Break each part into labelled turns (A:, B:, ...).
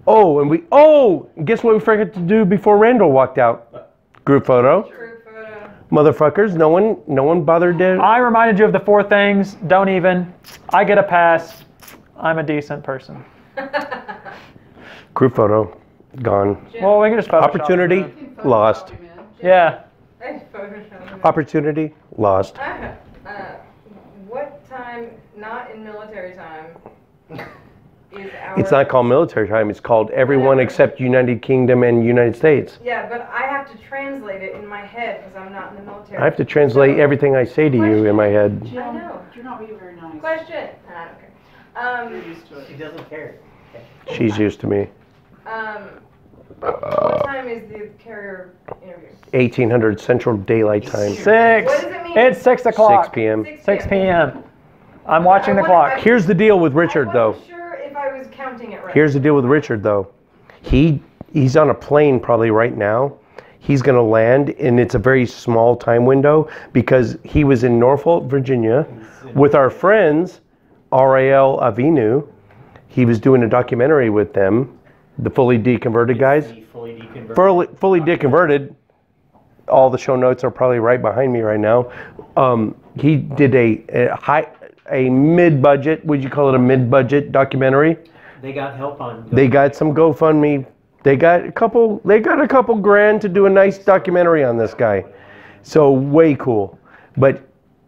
A: Oh, guess what we forgot to do before Randall walked out? Group photo.
B: Group photo.
A: Motherfuckers, no one bothered to.
C: I reminded you of the 4 things. Don't even. I get a pass. I'm a decent person.
A: Group photo, gone.
C: Well, we can just Photoshop
A: Opportunity,
C: it.
A: lost.
C: Yeah.
A: Opportunity, lost.
B: What time, not in military time, is our...
A: It's not called military time, it's called everyone except United Kingdom and United States.
B: Yeah, but I have to translate it in my head because I'm not in the military.
A: I have to translate everything I say to you in my head.
B: I know.
D: You're not being very nice.
B: Question. I don't care.
D: You're used to it.
E: She doesn't care. Okay.
A: She's used to me.
B: What time is the carrier interview?
A: 1800 Central Daylight Time.
C: 6.
B: What does it mean?
C: It's 6 o'clock.
A: 6 p.m.
C: 6 p.m. I'm watching the clock.
A: Here's the deal with Richard, though.
B: I wasn't sure if I was counting it right.
A: Here's the deal with Richard, though. He's on a plane probably right now. He's going to land, and it's a very small time window because he was in Norfolk, Virginia, with our friends, RAL Avinu. He was doing a documentary with them, the fully deconverted guys.
E: Fully deconverted.
A: Fully deconverted. All the show notes are probably right behind me right now. He did a mid-budget, would you call it a mid-budget documentary?
E: They got help on.
A: They got some GoFundMe. They got a couple grand to do a nice documentary on this guy. So way cool. But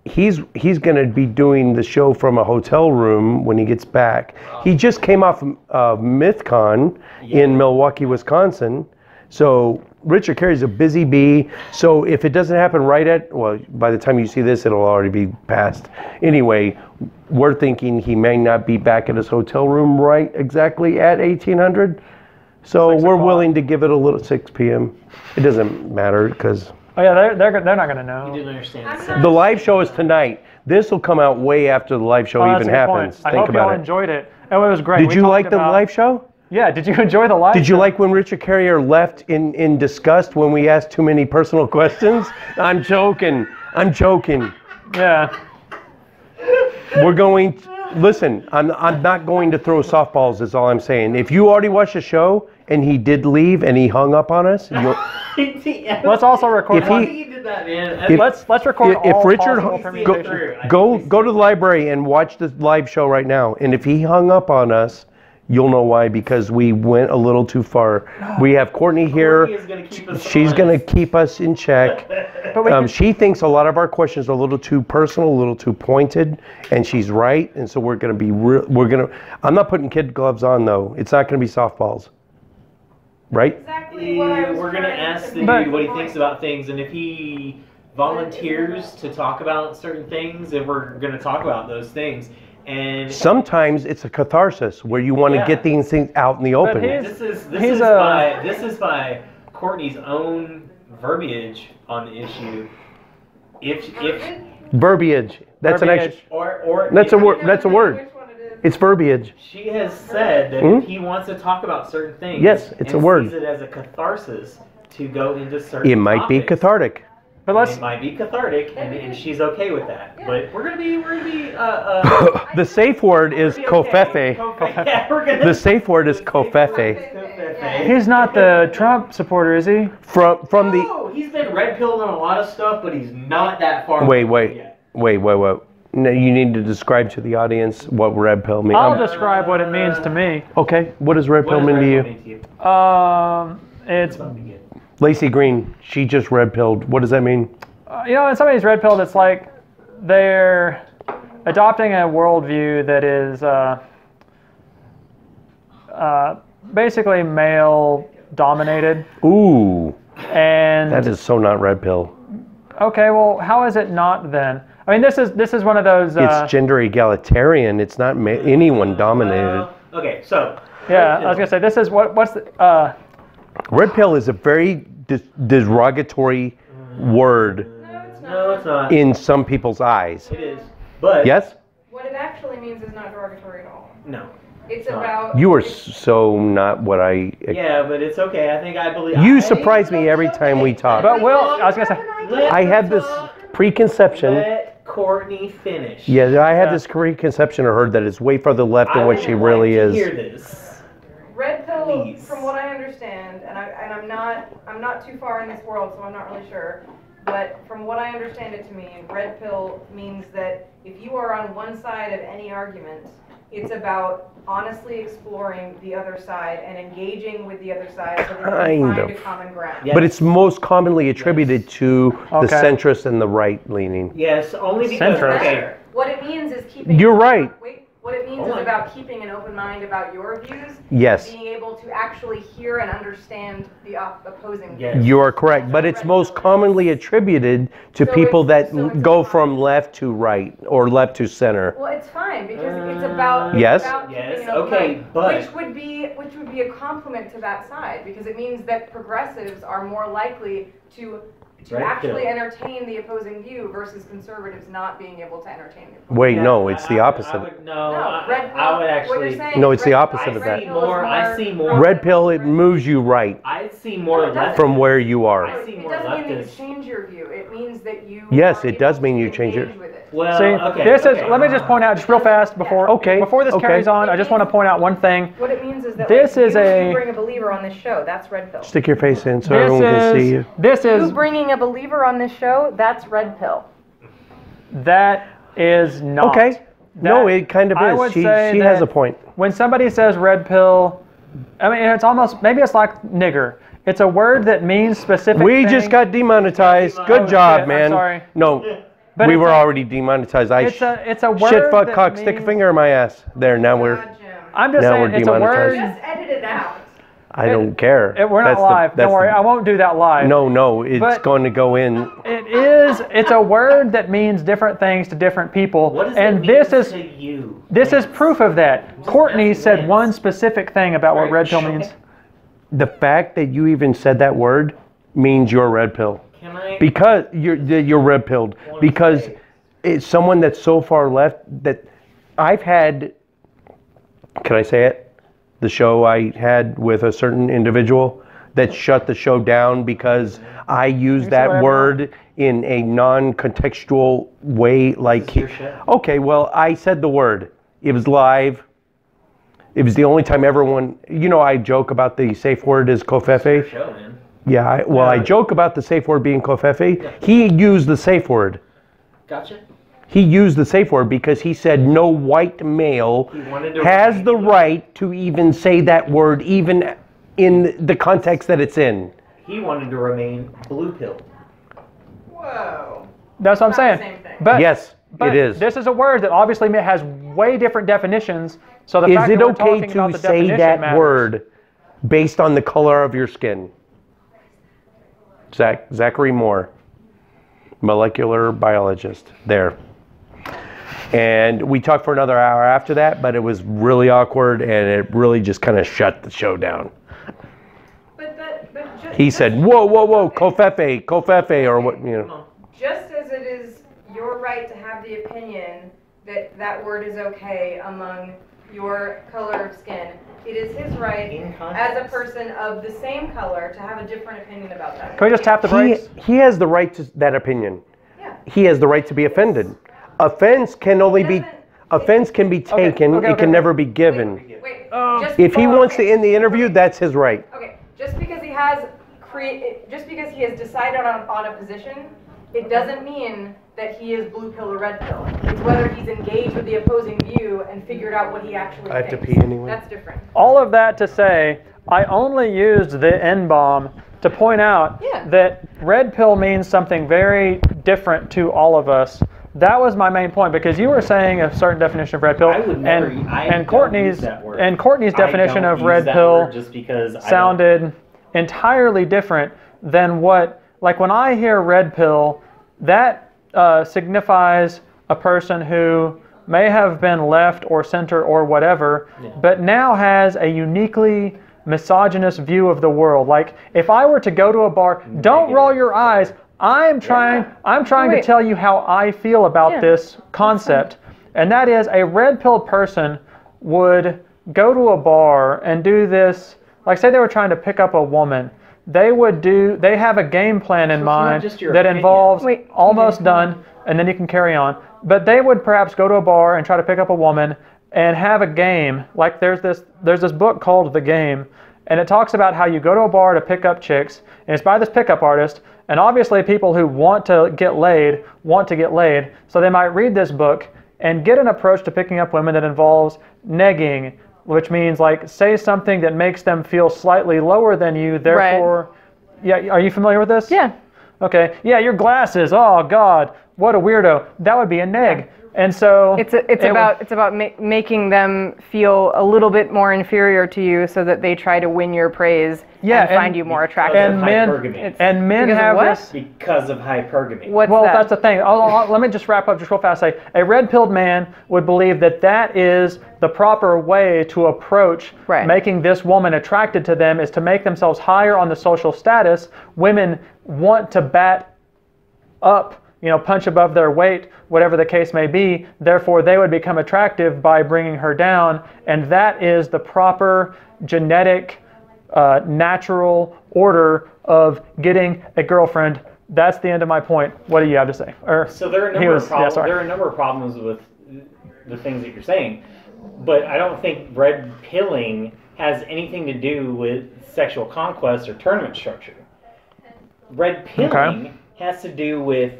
A: he's going to be doing the show from a hotel room when he gets back. He just came off of MythCon in Milwaukee, Wisconsin. So Richard Carey's a busy bee. So if it doesn't happen by the time you see this, it'll already be past. Anyway, we're thinking he may not be back at his hotel room right exactly at 1800. So we're willing to give it a little 6 p.m. It doesn't matter because...
C: Oh yeah, they're not going to know.
E: You didn't understand.
A: The live show is tonight. This will come out way after the live show even happens.
C: I hope y'all enjoyed it. It was great.
A: Did you like the live show?
C: Yeah, did you enjoy the live show?
A: Did you like when Richard Carrier left in disgust when we asked too many personal questions? I'm joking.
C: Yeah.
A: We're going... Listen, I'm not going to throw softballs is all I'm saying. If you already watched the show and he did leave and he hung up on us,
C: let's also record let's record all possible permutations.
A: Go to the library and watch the live show right now. And if he hung up on us, you'll know why, because we went a little too far. We have Courtney here. She's going to keep us in check. She thinks a lot of our questions are a little too personal, a little too pointed, and she's right. And so we're going to be I'm not putting kid gloves on though. It's not going to be softballs. Right?
B: Exactly what I was
E: We're going to ask the dude what he thinks about things, and if he volunteers to talk about certain things, then we're going to talk about those things. And
A: sometimes it's a catharsis where you want to get these things out in the open.
E: This is by Courtney's own verbiage on the issue. If
A: verbiage, that's an extra. That's a word. That's a word. It's verbiage.
E: She has said that if he wants to talk about certain things,
A: yes, it's a word.
E: Sees it as a catharsis to go into certain.
A: It might be cathartic.
E: But it might be cathartic, and she's okay with that. Yeah. But we're gonna be.
A: The safe word is kofefe. The safe word is kofefe.
C: He's not the Trump supporter, is he?
E: No, he's been red pilled on a lot of stuff, but he's not that far.
A: Wait. No, you need to describe to the audience what red pill means.
C: I'll describe what it means to me.
A: Okay, what does red pill mean to you?
C: It's.
A: Lacey Green, she just red pilled. What does that mean?
C: When somebody's red pilled, it's like they're adopting a worldview that is basically male dominated.
A: Ooh.
C: And
A: that is so not red pill.
C: Okay, well, how is it not then? I mean, this is one of those.
A: It's gender egalitarian. It's not anyone dominated.
E: Okay, so.
C: Yeah, I was gonna say this is what's the.
A: Red pill is a very derogatory word.
E: No, it's not.
A: In some people's eyes.
E: It is. But
A: yes?
B: What it actually means is not derogatory at all.
E: No.
B: It's about...
A: You are so not what I...
E: Yeah, but it's okay. I believe...
A: You surprise me every time we talk.
C: But I was going to say...
A: I had this preconception...
E: Let Courtney finish.
A: Yeah, I had this preconception of her that is way further left than what she really is.
E: Hear this.
B: Red pill
E: please.
B: from what I understand, and I'm not too far in this world, so I'm not really sure. But from what I understand it to mean, red pill means that if you are on one side of any argument, it's about honestly exploring the other side and engaging with the other side so that you can find a common ground.
E: Yes.
A: But it's most commonly attributed to the centrist and the right leaning.
E: Yes, only because.
C: Centrist.
E: Okay.
B: What it means is keeping.
A: You're right.
B: Wait, what it means is about keeping an open mind about your views.
A: Yes.
B: Being able to actually hear and understand the opposing views.
E: Yes.
A: You are correct, but it's most commonly attributed to people that go from left to right or left to center.
B: Well, it's fine because it's about
A: Yes.
B: keeping
E: Yes,
B: an open
E: okay,
B: mind,
E: but-
B: which would be a compliment to that side because it means that progressives are more likely to
E: Red
B: actually
E: pill.
B: entertain the opposing view versus conservatives not being able to entertain the opposing
A: Wait,
B: view.
A: no, it's the opposite.
E: I would, no,
B: No, red pill.
E: I would
B: What you're
E: actually.
B: saying
A: No,
B: is
A: it's the
B: red-
A: opposite of
B: red
A: that.
B: pill is
E: I see more-
A: Red pill, it moves you right
E: I see more
B: No, it
E: left.
A: from where you are.
E: I see
B: It
E: more
B: doesn't mean that you
E: leftist.
B: change your view. It means that you.
A: Yes,
B: are
A: it does
B: able
A: mean
B: to
A: you change your-
B: engage with it.
E: Well,
C: See,
E: okay.
C: this
E: okay.
C: is. Let me just point out just real fast before this carries on. I just want to point out one thing.
B: What it means is that
C: This is
B: you bring a believer on this show. That's red pill.
A: Stick your face in so everyone can see you.
C: This
B: You
C: is
B: bringing a believer on this show. That's red pill.
C: that is not.
A: Okay. No,
C: That-
A: it kind of
C: I
A: is.
C: would
A: She
C: say
A: has
C: that
A: a point.
C: When somebody says red pill, I mean it's almost maybe it's like nigger. It's a word that means specific.
A: We
C: thing.
A: just got demonetized. Good
C: Oh,
A: job,
C: shit,
A: man.
C: I'm sorry.
A: No,
C: But
A: we
C: it's
A: were
C: a-
A: already demonetized.
C: It's a word.
A: Shit, fuck,
C: that
A: cock, stick a
C: means-
A: finger in my ass. There, now we're.
B: God, Jim.
C: I'm just
A: Now
C: saying
A: we're
C: it's a word.
A: demonetized.
B: Just edit it out.
A: I don't care.
C: We're not
A: That's the-
C: live.
A: that's
C: Don't worry.
A: the-
C: I won't do that live.
A: No, it's
C: But-
A: going to go in.
C: It is. It's a word that means different things to different people,
E: What does
C: and
E: it mean
C: this is
E: to you?
C: this is proof of that. Courtney
E: that's
C: said
E: Lance.
C: one specific thing about what
E: Right.
C: red pill means.
A: The fact that you even said that word means you're red pill.
E: Can I?
A: Because you're red pilled.
E: Wanna
A: Because
E: say-
A: it's someone that's so far left that I've had. Can I say it? The show I had with a certain individual that shut the show down because I used
C: say
A: that
C: whatever you
A: word in a non-contextual way. Like,
E: your show.
A: okay, well, I said the word. It was live. It was the only time everyone, I joke about the safe word is kofefe.
E: Show, man.
A: Yeah, I joke about the safe word being kofefe. He used the safe word.
E: Gotcha.
A: He used the safe word because he said no white male
E: He wanted to
A: has
E: remain
A: the
E: blue.
A: right to even say that word, even in the context that it's in.
E: He wanted to remain blue pilled.
B: Whoa.
C: That's what I'm
B: Not
C: saying.
B: the same thing.
C: But
A: Yes,
C: but
A: it is.
C: This is a word that obviously has way different definitions. So the
A: Is
C: fact
A: it
C: that we're
A: okay
C: talking about
A: to
C: the
A: say
C: definition
A: that
C: matters.
A: word based on the color of your skin? Zachary Moore, molecular biologist. There. And we talked for another hour after that, but it was really awkward and it really just kind of shut the show down.
B: But
A: He said, whoa, kofefe, or what,
B: Just as it is your right to have the opinion that that word is okay among your color of skin, it is his right
E: In
B: as a
E: context.
B: person of the same color to have a different opinion about that.
C: Can we just tap the brakes?
A: He has the right to that opinion.
B: Yeah.
A: He has the right to be offended. Offense can only be,
B: Doesn't-
A: offense can be taken,
C: okay,
A: it can
C: okay.
A: never be given.
B: Wait.
A: If he wants to end the interview, that's his right.
B: Okay, just because he has decided on a position, it doesn't mean that he is blue pill or red pill. It's whether he's engaged with the opposing view and figured out what he actually
A: I have to
B: thinks.
A: pee anyway.
B: That's different.
C: All of that to say, I only used the N-bomb to point out that red pill means something very different to all of us. That was my main point because you were saying a certain definition of red pill,
E: I would never.
C: and Courtney's definition of red
E: that
C: pill
E: word just because
C: sounded entirely different than what, like when I hear red pill, that signifies a person who may have been left or center or whatever, but now has a uniquely misogynist view of the world. Like if I were to go to a bar, don't roll your eyes. I'm trying to tell you how I feel about this concept. And that is a red pill person would go to a bar and do this, like say they were trying to pick up a woman. They have a game plan in mind
E: just your
C: that
E: opinion.
C: involves almost done, and then you can carry on. But they would perhaps go to a bar and try to pick up a woman and have a game. Like there's this book called The Game, and it talks about how you go to a bar to pick up chicks, and it's by this pickup artist, and obviously people who want to get laid, so they might read this book and get an approach to picking up women that involves negging, which means like say something that makes them feel slightly lower than you, therefore, yeah, are you familiar with this?
F: Yeah.
C: Okay, yeah, your glasses, oh God, what a weirdo. That would be a neg.
F: Yeah.
C: And so
F: it's about making them feel a little bit more inferior to you, so that they try to win your praise and find you more attractive.
C: And men have this
E: because of hypergamy.
C: That's the thing. Let me just wrap up just real fast. Say a red-pilled man would believe that that is the proper way to approach making this woman attracted to them, is to make themselves higher on the social status. Women want to bat up, punch above their weight, whatever the case may be. Therefore, they would become attractive by bringing her down, and that is the proper genetic, natural order of getting a girlfriend. That's the end of my point. What do you have to say?
E: So there are a number of problems with the things that you're saying, but I don't think red pilling has anything to do with sexual conquest or tournament structure. Red pilling has to do with,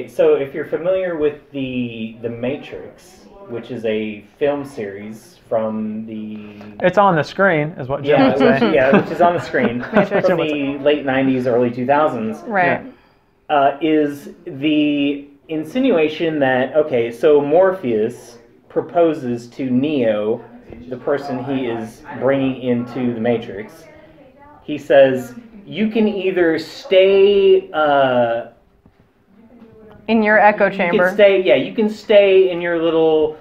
E: so if you're familiar with the Matrix, which is a film series from the...
C: It's on the screen, is what Jim would say.
E: Which is on the screen from the late 90s, early 2000s.
F: Right.
E: Is the insinuation that, so Morpheus proposes to Neo, the person he is bringing into the Matrix. He says, you can either stay...
F: in your echo chamber.
E: You can stay in your little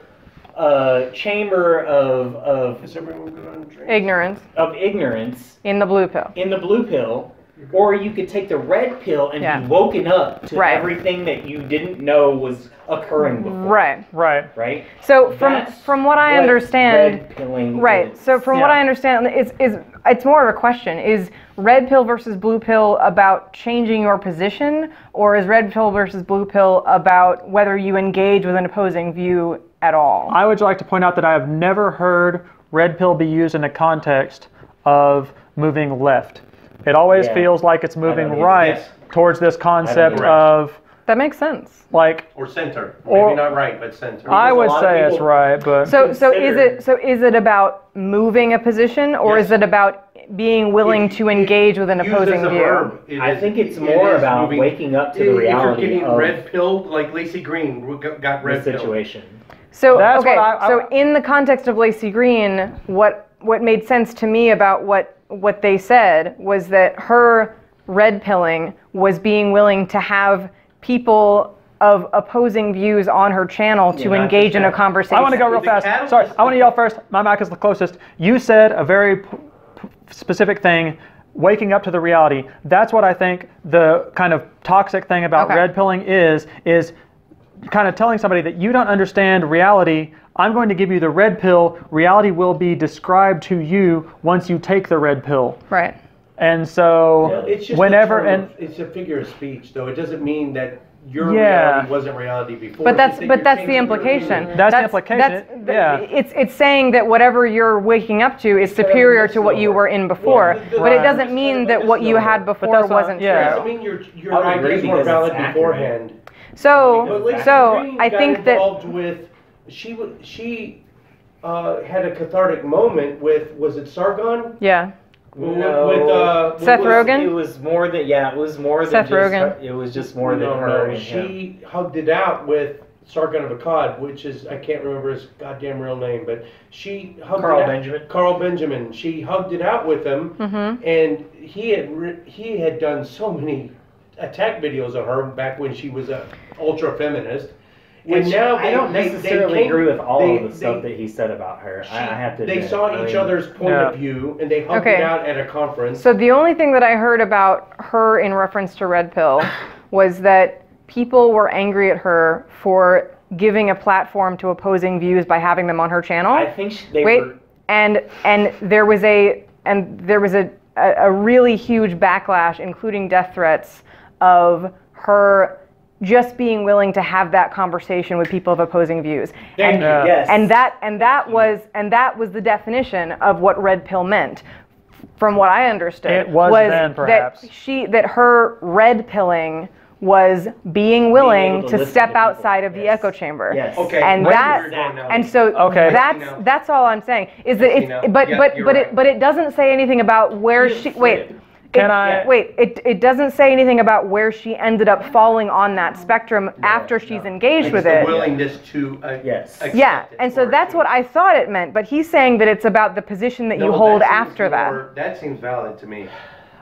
E: chamber of
A: Is everyone good on drinks?
E: ignorance.
F: In the blue pill.
E: In the blue pill, or you could take the red pill and be woken up to everything that you didn't know was occurring before. Right.
F: So from what I understand,
E: red pilling
F: what I understand is it's more of a question: is red pill versus blue pill about changing your position, or is red pill versus blue pill about whether you engage with an opposing view at all?
C: I would like to point out that I have never heard red pill be used in a context of moving left. It always feels like it's moving right towards this concept of...
F: That makes sense.
A: Or center. Maybe not right, but center.
C: I would say it's right, but...
F: So is it about moving a position, or is it about being willing to engage with an opposing view?
E: I think it's more about waking up to the reality
A: if you're getting
E: of
A: red pilled, like Lacey Green got red pilled.
E: situation.
F: So so in the context of Lacey Green, what made sense to me about what they said was that her red pilling was being willing to have people of opposing views on her channel to engage in a conversation.
C: I want to go real fast. Sorry, I want to yell first. My mic is the closest. You said a very specific thing, waking up to the reality. That's what I think the kind of toxic thing about red pilling is kind of telling somebody that you don't understand reality. I'm going to give you the red pill. Reality will be described to you once you take the red pill.
F: Right.
C: And so
A: it's just it's a figure of speech, though. It doesn't mean that your reality wasn't reality before.
F: But that's the implication.
C: That's the implication.
F: It's saying that whatever you're waking up to is superior to what you were in before. But it doesn't mean that what you had before wasn't true.
A: It doesn't mean your ideas were valid beforehand.
F: So I think that
A: with she had a cathartic moment with, was it Sargon?
F: Yeah.
A: With
F: Seth Rogen?
E: It was more than it was more
F: Seth
E: than just
F: Rogen.
E: her, it was just more than her. And
A: she hugged it out with Sargon of Akkad, which is, I can't remember his goddamn real name, but she hugged Carl Benjamin. She hugged it out with him, and he had done so many attack videos of her back when she was a ultra feminist.
E: And now I don't necessarily agree with all of the stuff that he said about her. I have to admit.
A: They saw each other's point of view, and they hugged it out at a conference.
F: So the only thing that I heard about her in reference to Red Pill was that people were angry at her for giving a platform to opposing views by having them on her channel.
E: I think they were.
F: And there was a really huge backlash, including death threats, of her just being willing to have that conversation with people of opposing views.
E: Yes.
F: And that was the definition of what red pill meant. from what I understood,
C: It was then, perhaps.
F: that her red pilling was being willing
E: able to
F: to
E: listen
F: step
E: to people.
F: outside of the
E: Yes.
F: echo chamber.
E: Yes.
A: Okay.
F: And
A: wait,
F: that,
A: you're going now.
F: and so
C: Okay.
F: that's all I'm saying is that
A: now.
F: it's but
A: Yeah,
F: but
A: you're
F: but
A: right.
F: it doesn't say anything about where she wait.
C: Can I-
F: wait? It doesn't say anything about where she ended up falling on that spectrum after she's engaged
A: It's
F: with
A: the
F: it.
A: willingness to
E: Yes.
A: accept
F: Yeah,
A: it
F: and so
A: for
F: that's
A: it.
F: what I thought it meant. But he's saying that it's about the position that you
A: No,
F: hold
A: that seems
F: after that.
A: more- That seems valid to me.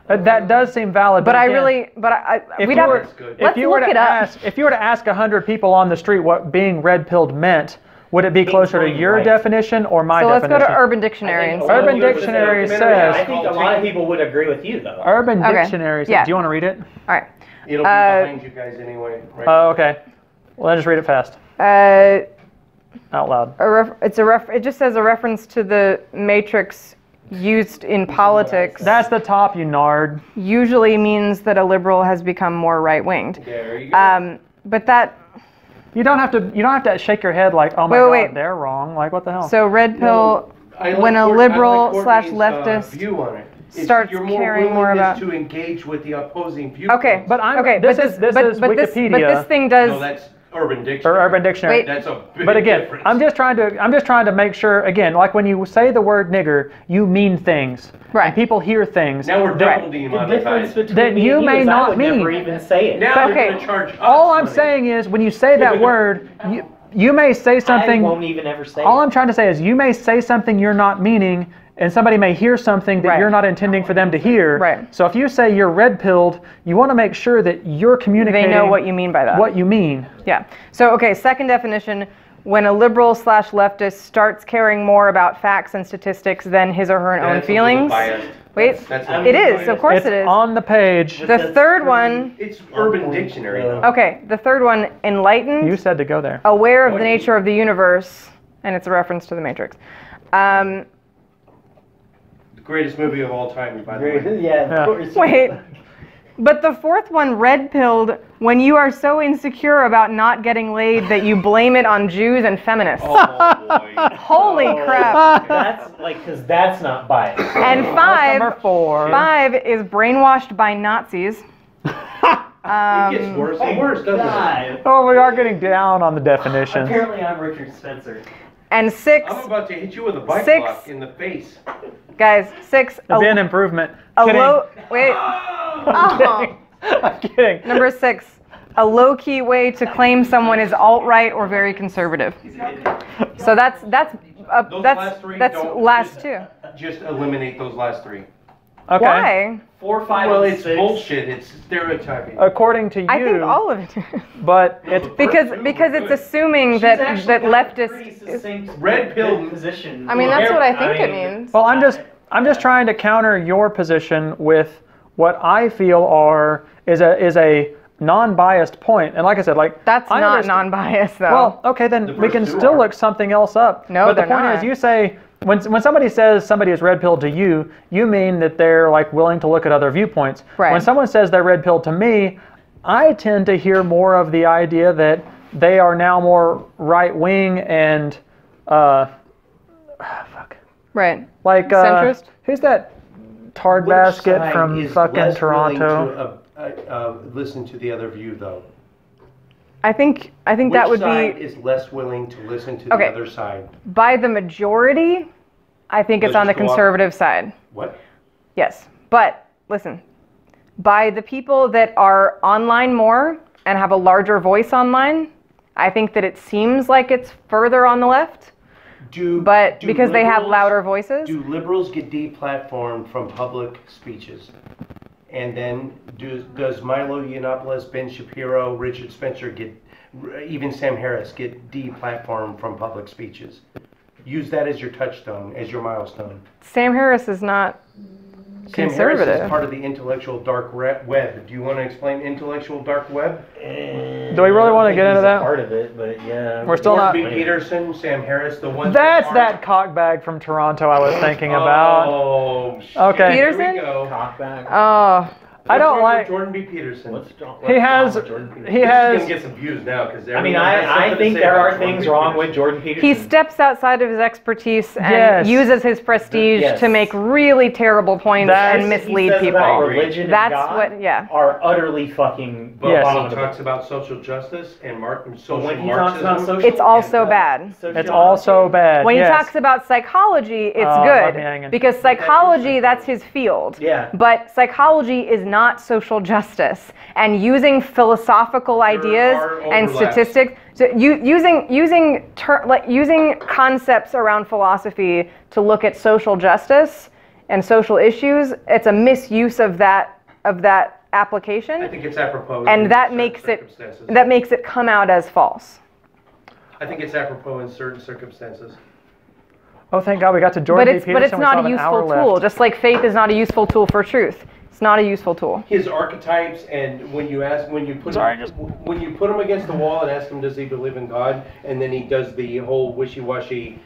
C: That does seem valid.
F: But I
C: again,
F: really, but
C: if
F: we'd
C: you
F: have.
C: were,
A: That's good.
F: Let's
C: if you were
F: look
C: to
F: it up.
C: ask, if you were to ask 100 people on the street what being red-pilled meant, would it be closer to
E: going
C: your
E: right.
C: definition or my
F: So let's go
C: definition?
F: to Urban Dictionary and see.
C: Urban
A: Well,
C: Dictionary
A: it's a
C: says-
A: documentary.
E: I think a lot of people would agree with you, though.
C: Urban
F: Okay.
C: Dictionary says,
F: Yeah.
C: do you want to read it?
F: All right.
A: It'll be behind you guys anyway. Right?
C: Oh, okay. Well, then just read it fast,
F: Uh,
C: out loud.
F: it just says a reference to the matrix used in politics.
C: That's the top, you nard.
F: Usually means that a liberal has become more right-winged.
A: There you go.
F: But that
C: You don't have to shake your head like, oh my
F: Wait,
C: God,
F: wait.
C: they're wrong. Like, what the hell?
F: so red pill.
A: I
F: when a
A: Court-
F: liberal
A: I like
F: slash
A: Courtney's,
F: leftist
A: view on it. It's
F: starts
A: your
F: caring more
A: willingness
F: about-
A: to engage with the opposing view.
F: Okay,
C: But I'm-
F: okay,
C: this
F: but
C: is- this is
F: but
C: Wikipedia.
F: this thing does.
A: No, that's Urban Dictionary.
C: or Urban Dictionary.
F: Wait.
A: That's a big
C: But again,
A: difference.
C: I'm just trying to make sure, again, like when you say the word nigger, you mean things.
F: Right.
C: And people hear things.
A: Now we're double
F: Right.
E: The
A: demonetized.
E: difference between
C: That
E: me
C: you
E: and
C: may
E: is
C: not
E: I would
C: mean.
E: never even say it.
A: Now
F: Okay.
A: they're going to charge us
C: All I'm
A: money.
C: saying is when you say that word, you may say
E: I
C: something.
E: won't even ever say
C: All
E: it.
C: I'm trying to say is you may say something you're not meaning, and somebody may hear something that
F: Right.
C: you're not intending for them to hear.
F: Right.
C: So if you say you're red-pilled, you want to make sure that you're communicating.
F: They know what you mean by that.
C: What you mean.
F: Yeah. So, okay, second definition, when a liberal slash leftist starts caring more about facts and statistics than his or her own
A: That's a little
F: feelings.
A: biased.
F: Wait,
A: That's a
F: it
A: little
F: is,
A: biased.
F: of course
C: It's
F: it is.
C: on the page.
F: The third one,
A: It's Urban Dictionary, though.
F: okay, the third one, enlightened,
C: You said to go there.
F: aware of the nature of the universe, and it's a reference to the Matrix.
A: The greatest movie of all time, by the way.
E: Yeah,
C: Yeah.
E: of course.
F: Wait, but the fourth one, red-pilled, when you are so insecure about not getting laid that you blame it on Jews and feminists.
A: Oh, boy.
F: Holy crap.
E: That's like, because that's not biased.
F: And
C: Number 4.
F: five is brainwashed by Nazis.
A: It gets worse and worse, doesn't it?
E: God.
C: Oh, we are getting down on the definitions.
E: Apparently, I'm Richard Spencer.
F: And six,
A: I'm about to hit you with a bike
F: Six.
A: block in the face.
F: guys, six,
C: It'd be an improvement.
F: a
C: Kidding.
F: low, wait, oh.
C: I'm kidding.
F: Number six, a low-key way to claim someone is alt-right or very conservative. So that's
A: Those last three don't
F: last
A: just-
F: two.
A: Just eliminate those last three.
C: Okay.
F: Why?
E: 4, 5,
A: Well,
E: and
A: it's
E: 6.
A: bullshit. It's stereotyping.
C: According to you,
F: I think all of it.
C: but it's
F: because it's assuming
E: She's
F: that
E: actually
F: that
E: got a pretty
F: leftist.
E: succinct
A: Red pill
E: position.
F: I mean, that's what I think it
E: mean,
F: means.
C: well. I'm just trying to counter your position with what I feel is a non-biased point. And like I said, like
F: That's
C: I
F: not
C: understand-
F: non-biased though.
C: Well, okay, then
A: The
C: we can
A: first two
C: still
A: are.
C: look something else up.
F: No,
C: but the
F: they're
C: point
F: not.
C: is, you say when somebody says somebody is red pilled to you, you mean that they're like willing to look at other viewpoints.
F: Right.
C: When someone says they're red pilled to me, I tend to hear more of the idea that they are now more right wing and
F: right.
C: like
F: Centrist?
C: who's that tard
A: Which
C: basket
A: side
C: from
A: is
C: fucking
A: less willing
C: Toronto?
A: to listen to the other view, though.
F: I think
A: Which
F: that would
A: side
F: be
A: is less willing to listen to
F: Okay.
A: the other side?
F: by the majority. I think it's
A: Let's
F: on the
A: just go off-
F: conservative side.
A: What?
F: Yes, but listen, by the people that are online more and have a larger voice online, I think that it seems like it's further on the left, but
A: do
F: because they have
A: liberals-
F: louder voices.
A: Do liberals get deplatformed from public speeches? And then does Milo Yiannopoulos, Ben Shapiro, Richard Spencer even Sam Harris get deplatformed from public speeches? Use that as your touchstone, as your milestone.
F: Sam Harris is not
A: Sam Harris
F: conservative.
A: is part of the intellectual dark web. Do you want to explain intellectual dark web?
C: Do we really want to get into that?
E: Part of it, but yeah.
C: We're still not.
A: B. Peterson, Sam Harris, the one.
C: That's that cockbag from Toronto I was thinking about.
A: Oh, shit.
C: Okay.
F: Peterson?
A: Here we go.
E: Cockback.
F: Oh,
C: I don't
A: What's wrong with
C: like.
A: Jordan B. Peterson.
C: He has. He
A: He's
C: has.
A: gonna get some views now because
E: I mean, I think there are things wrong with Jordan Peterson.
F: He steps outside of his expertise and
C: Yes.
F: uses his prestige
E: Yes.
F: to make really terrible points and mislead
E: About
F: people.
E: religion and
F: That's
E: God
F: what, yeah.
E: are utterly fucking.
A: But
C: Yes.
A: when he talks about social justice and social
E: when he talks about
A: Marxism,
E: social,
F: It's also bad.
C: It's also bad.
F: When he
C: yes.
F: talks about psychology, it's
C: left me hanging.
F: good because psychology, that's his field.
E: Yeah.
F: But psychology is not social justice, and using philosophical ideas
A: are
F: and
A: overlaps.
F: statistics, so using concepts around philosophy to look at social justice and social issues, it's a misuse of that application,
A: I think it's apropos.
F: and
A: in
F: that
A: certain
F: makes
A: circumstances.
F: it come out as false.
A: I think it's apropos in certain circumstances.
C: Oh, thank God we got to Jordan B.
F: But
C: Peterson.
F: it's
C: We
F: not
C: still
F: a
C: have an hour
F: useful tool,
C: left.
F: just like faith is not a useful tool for truth. It's not a useful tool.
A: His archetypes, and when you put him against the wall and ask him, does he believe in God, and then he does the whole wishy-washy,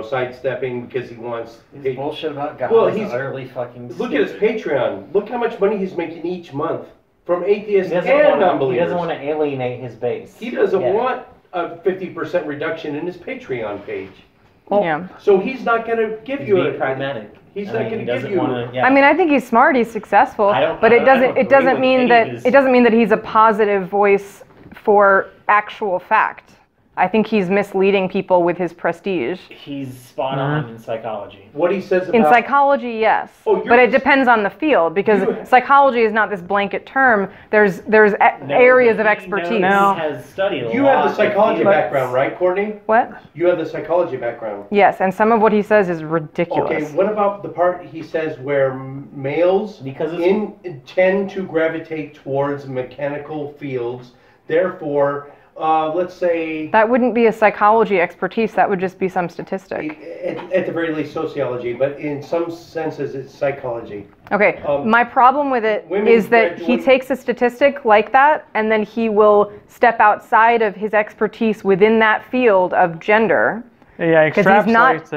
A: sidestepping because he wants.
E: His bullshit about God
A: Well,
E: is
A: he's-
E: utterly fucking.
A: Look at his Patreon. Look how much money he's making each month from atheists
E: He
A: and
E: doesn't
A: non-believers.
E: want to alienate his base.
A: He doesn't
E: Yeah.
A: want a 50% reduction in his Patreon page.
F: Yeah.
A: So he's not going to give
E: He's
A: you
E: being
A: a
E: pragmatic.
A: He's
E: I
A: not
E: mean,
A: gonna
E: he
A: give
E: doesn't
A: you-
E: wanna- yeah.
F: I mean, I think he's smart. He's successful,
E: I don't
F: but it doesn't
E: agree with
F: mean
E: any
F: that
E: of his-
F: it doesn't mean that he's a positive voice for actual fact. I think he's misleading people with his prestige.
E: He's spot on in psychology.
A: What he says about
F: In psychology, yes,
A: Oh, you're-
F: but it depends on the field because
A: You-
F: psychology is not this blanket term. There's
E: No,
F: areas
E: but
F: of
E: he
F: expertise.
E: knows- He has studied a
A: you
E: lot
A: have the
E: of
A: psychology
E: fields.
A: background, right, Courtney?
F: What?
A: You have the psychology background.
F: Yes, and some of what he says is
A: Okay,
F: ridiculous.
A: what about the part he says where males
E: Because it's-
A: tend to gravitate towards mechanical fields, therefore, let's say,
F: That wouldn't be a psychology expertise. That would just be some statistic.
A: at the very least sociology, but in some senses it's psychology.
F: Okay, my problem with it
A: women
F: is that he
A: graduate-
F: takes a statistic like that and then he will step outside of his expertise within that field of gender
C: Yeah, he
F: because
C: extrapolates
F: he's not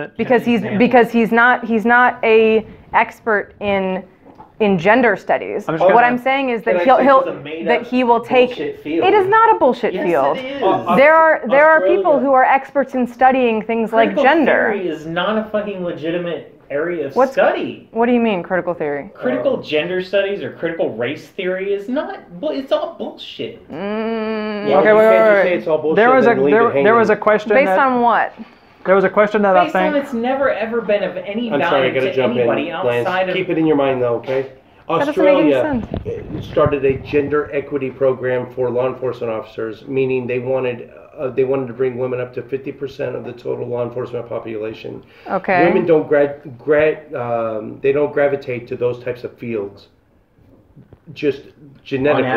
C: it.
F: because he's not a expert in gender studies.
C: I'm just
F: What
C: gonna-
F: I'm saying is
A: Can
F: that
A: I say
F: he'll
A: it's
E: a made-up
F: that he will take.
E: bullshit field?
F: It is not a bullshit
E: Yes,
F: field.
E: it is.
F: There are
A: Australia-
F: people who are experts in studying things like
E: Critical
F: gender.
E: theory is not a fucking legitimate area of
F: What's-
E: study.
F: What do you mean critical theory?
E: Critical gender studies or critical race theory is not. It's all bullshit.
A: Well,
F: Mm,
C: Okay,
A: you
C: wait,
A: can't
C: wait,
A: just
C: wait.
A: say it's all bullshit
C: There was a
A: and leave it
C: there was a
A: hanging.
C: question
F: based
C: that,
F: on what?
C: there was a question that
E: Based
C: I
E: on
C: think
E: it's never ever been of any
A: I'm sorry, I
E: value
A: gotta
E: to
A: jump
E: anybody
A: in,
E: outside
A: Lance.
E: of.
A: Keep it in your mind though, okay?
F: doesn't make any
A: Australia started a gender equity program for law enforcement officers, meaning they wanted to bring women up to 50% of the total law enforcement population.
F: Okay.
A: Women don't they don't gravitate to those types of fields. Just genetically.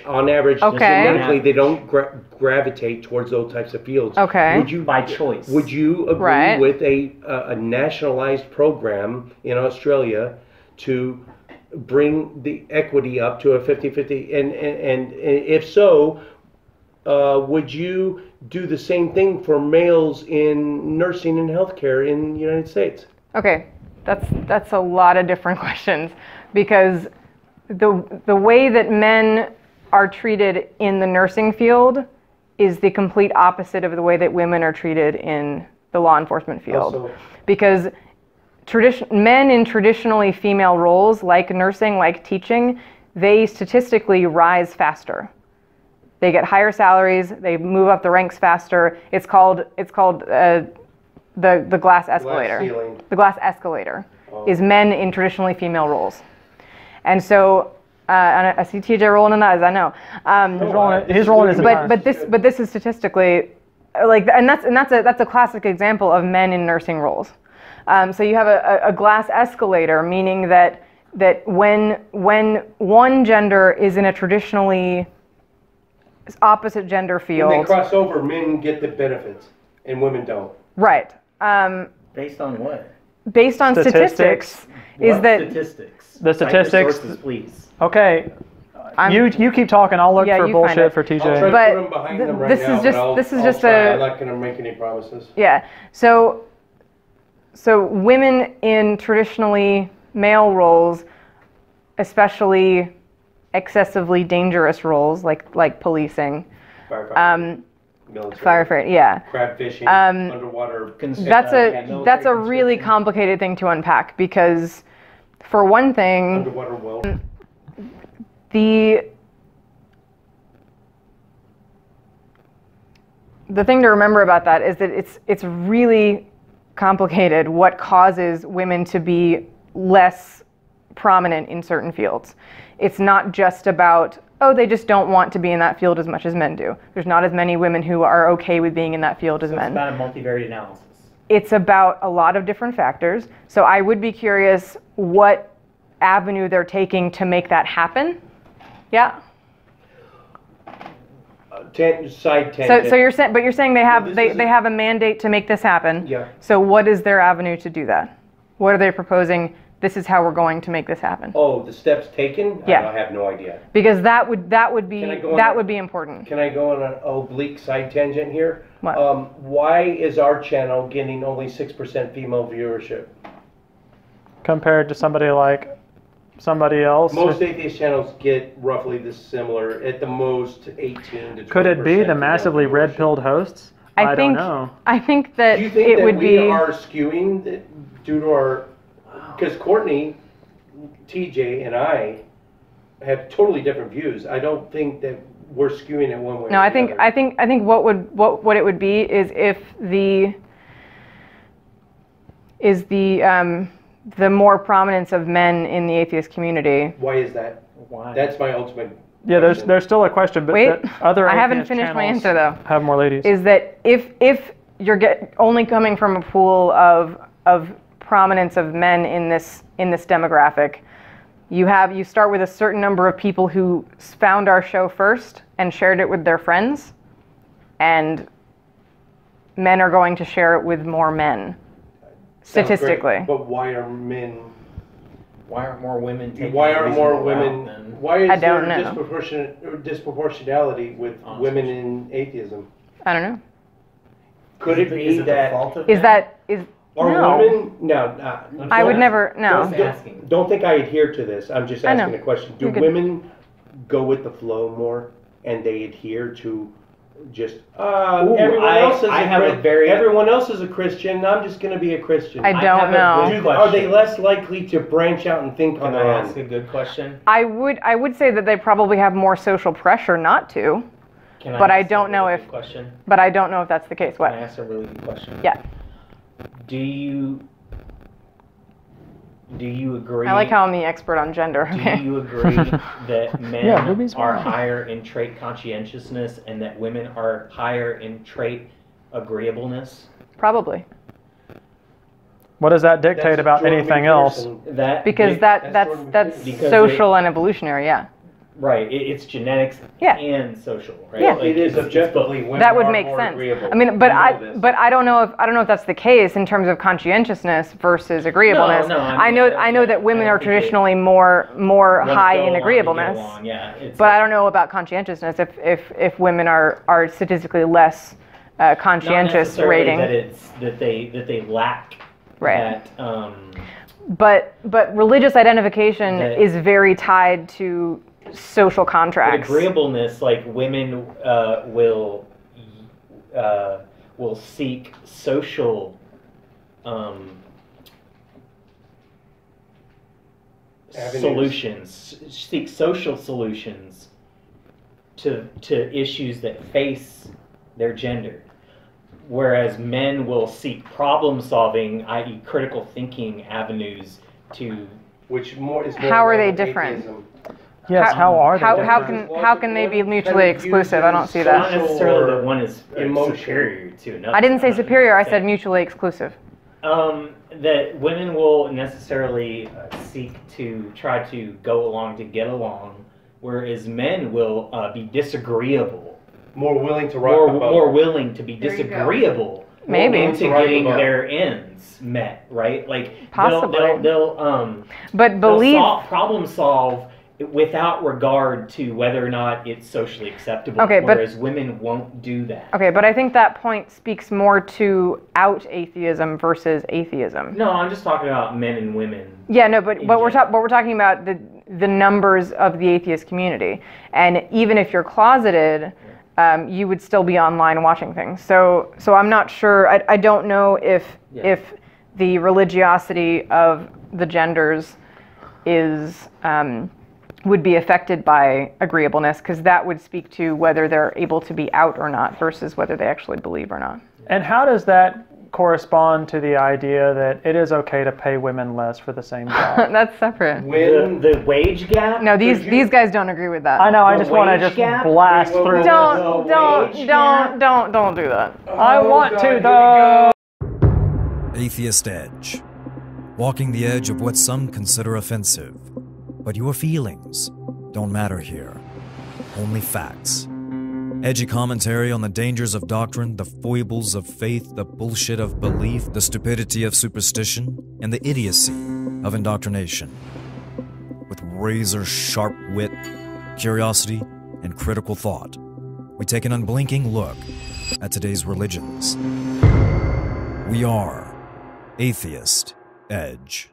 A: On average,
F: Okay.
A: genetically, they don't gravitate towards those types of fields.
F: Okay.
A: Would you
E: By choice.
A: Would you agree
F: Right.
A: with a nationalized program in Australia to bring the equity up to a 50-50? And if so, would you do the same thing for males in nursing and healthcare in the United States?
F: Okay, that's a lot of different questions because the way that men are treated in the nursing field is the complete opposite of the way that women are treated in the law enforcement field.
A: Also-
F: Because men in traditionally female roles, like nursing, like teaching, they statistically rise faster. They get higher salaries. They move up the ranks faster. It's called the glass escalator.
A: ceiling.
F: The glass escalator is men in traditionally female roles, and so and I see TJ rolling in the eyes. I know.
C: he's rolling his eyes.
F: But this is statistically like, and that's a classic example of men in nursing roles. So you have a glass escalator, meaning that when one gender is in a traditionally opposite gender
A: When
F: field,
A: they cross over, men get the benefits and women don't.
F: right?
E: Based on what?
F: Based on statistics, is
E: What
F: that
E: statistics?
C: The
E: Cite
C: statistics-
E: sources, please.
C: Okay,
F: I'm-
C: you keep talking. I'll look
F: Yeah,
C: for
F: you find
C: bullshit
F: it.
C: for
A: I'll try
C: TJ.
A: to
F: But
A: put them behind them right
F: this
A: now,
F: is just-
A: but I'll
F: just
A: try.
F: a-
A: I'm not going to make any promises.
F: yeah. So women in traditionally male roles, especially excessively dangerous roles like policing,
A: Firefighter, military,
F: firefighting, yeah.
A: crab fishing, underwater.
F: That's a really complicated thing to unpack because, for one thing,
A: Underwater well.
F: The thing to remember about that is that it's really complicated what causes women to be less prominent in certain fields. It's not just about, oh, they just don't want to be in that field as much as men do. There's not as many women who are okay with being in that field as men.
E: It's about a multivariate analysis.
F: It's about a lot of different factors. So I would be curious what avenue they're taking to make that happen. Yeah.
A: Side tangent.
F: So you're saying they have a mandate to make this happen.
A: Yeah.
F: So what is their avenue to do that? What are they proposing? This is how we're going to make this happen.
A: Oh, the steps taken?
F: Yeah.
A: I have no idea.
F: Because that would be important.
A: Can I go on an oblique side tangent here?
F: What?
A: Why is our channel getting only 6% female viewership?
C: Compared to somebody else?
A: Most atheist channels get roughly this similar, at the most 18 to 20%.
C: Could it be the massively red-pilled hosts? I don't know.
F: I think that
A: Do you think
F: it
A: that
F: would
A: we
F: be.
A: are skewing due to our... Because Courtney, TJ, and I have totally different views. I don't think that we're skewing it one way.
F: No,
A: or
F: I
A: the other.
F: think what it would be is if the more prominence of men in the atheist community.
A: Why is that?
E: Why?
A: That's my ultimate.
C: Yeah, there's still a question, but
F: Wait,
C: other
F: I haven't
C: atheist
F: finished my
C: channels
F: answer though.
C: have more ladies.
F: Is that if you're only coming from a pool of prominence of men in this demographic, you start with a certain number of people who found our show first and shared it with their friends, and men are going to share it with more men.
A: Sounds
F: Statistically.
A: great, but why are men?
E: Why aren't more women taking
A: Why
E: the
A: aren't more
E: reasonable
A: women?
E: route then?
A: Why is
F: I don't
A: there
F: know.
A: disproportionality with women in atheism?
F: I don't know.
A: Could it be
E: Is it the
A: that?
E: fault of
F: Is
E: men?
A: Are
F: no.
A: women? No.
F: I would never. No.
A: Don't think I adhere to this. I'm just
F: I know.
A: asking a question. Do
F: You're good.
A: women go with the flow more, and they adhere to just everyone else is a Christian. I'm just going to be a Christian.
F: I don't know.
A: Are they less likely to branch out and think on
E: Can
A: their
E: I
A: own?
E: ask a good question?
F: I would say that they probably have more social pressure not to, but I don't know if.
E: Question.
F: But I don't know if that's the case. What?
E: Can I ask a really good question?
F: Yeah.
E: Do you agree?
F: I like how I'm the expert on gender. Okay.
E: Do you agree that men
C: Yeah, movies
E: are
C: were-
E: higher in trait conscientiousness and that women are higher in trait agreeableness?
F: Probably.
C: What does that dictate
A: That's
C: about
A: Jordan
C: anything
A: McPherson.
C: else?
F: Because
A: That's
F: that's
E: Because
F: social and evolutionary. Yeah.
E: Right, it's genetics
F: Yeah.
E: and social, right?
F: Yeah.
A: It is
E: it's
A: objectively women
F: That would
A: are
F: make
A: more
F: sense.
A: agreeable.
F: I mean,
A: We know this.
F: but I don't know if that's the case in terms of conscientiousness versus agreeableness.
E: No,
F: I know that women are traditionally more
E: Wanna
F: high
E: go
F: in
E: along to get
F: agreeableness.
E: along, yeah, it's
F: But I don't know about conscientiousness. If women are statistically less
E: not
F: conscientious
E: necessarily
F: rating,
E: that they lack
F: right?
E: that.
F: But religious identification
E: That-
F: is very tied to social
E: But
F: contracts.
E: agreeableness, like women will seek social
A: Avenues.
E: solutions, seek social solutions to issues that face their gender. Whereas men will seek problem solving, i.e. critical thinking avenues to
A: Which more is more
F: How are they
A: like
F: different?
A: atheism.
C: Yes, how are they?
F: How
C: different?
F: can they be mutually exclusive? I don't see
E: not
F: that.
E: necessarily that one is
A: Emotion.
E: superior to another.
F: I didn't say
E: I'm not
F: superior. I
E: saying-
F: said mutually exclusive.
E: That women will necessarily seek to try to go along to get along, whereas men will be disagreeable,
A: More willing to rock the boat.
E: more willing to be
B: There you go.
E: disagreeable
F: Maybe.
E: into
A: Rock the
E: getting
A: boat.
E: their ends met, right? Like
F: Possibly.
E: they'll
F: But believe.
E: problem solve without regard to whether or not it's socially acceptable.
F: Okay, but-
E: whereas women won't do that.
F: Okay, but I think that point speaks more to out atheism versus atheism.
E: No, I'm just talking about men and women.
F: Yeah, no, but
E: In
F: we're
E: general.
F: talking about the numbers of the atheist community. And even if you're closeted, you would still be online watching things. So I'm not sure. I don't know if the religiosity of the genders is would be affected by agreeableness, because that would speak to whether they're able to be out or not versus whether they actually believe or not.
C: And how does that correspond to the idea that it is okay to pay women less for the same job?
F: That's separate.
E: The wage gap?
F: No, these guys don't agree with that.
C: I know. I
E: The
C: just want to
E: wage
C: just
E: gap?
C: blast through.
F: Don't do that.
C: I want to though.
G: Atheist Edge. Walking the edge of what some consider offensive. But your feelings don't matter here. Only facts. Edgy commentary on the dangers of doctrine, the foibles of faith, the bullshit of belief, the stupidity of superstition, and the idiocy of indoctrination. With razor-sharp wit, curiosity, and critical thought, we take an unblinking look at today's religions. We are Atheist Edge.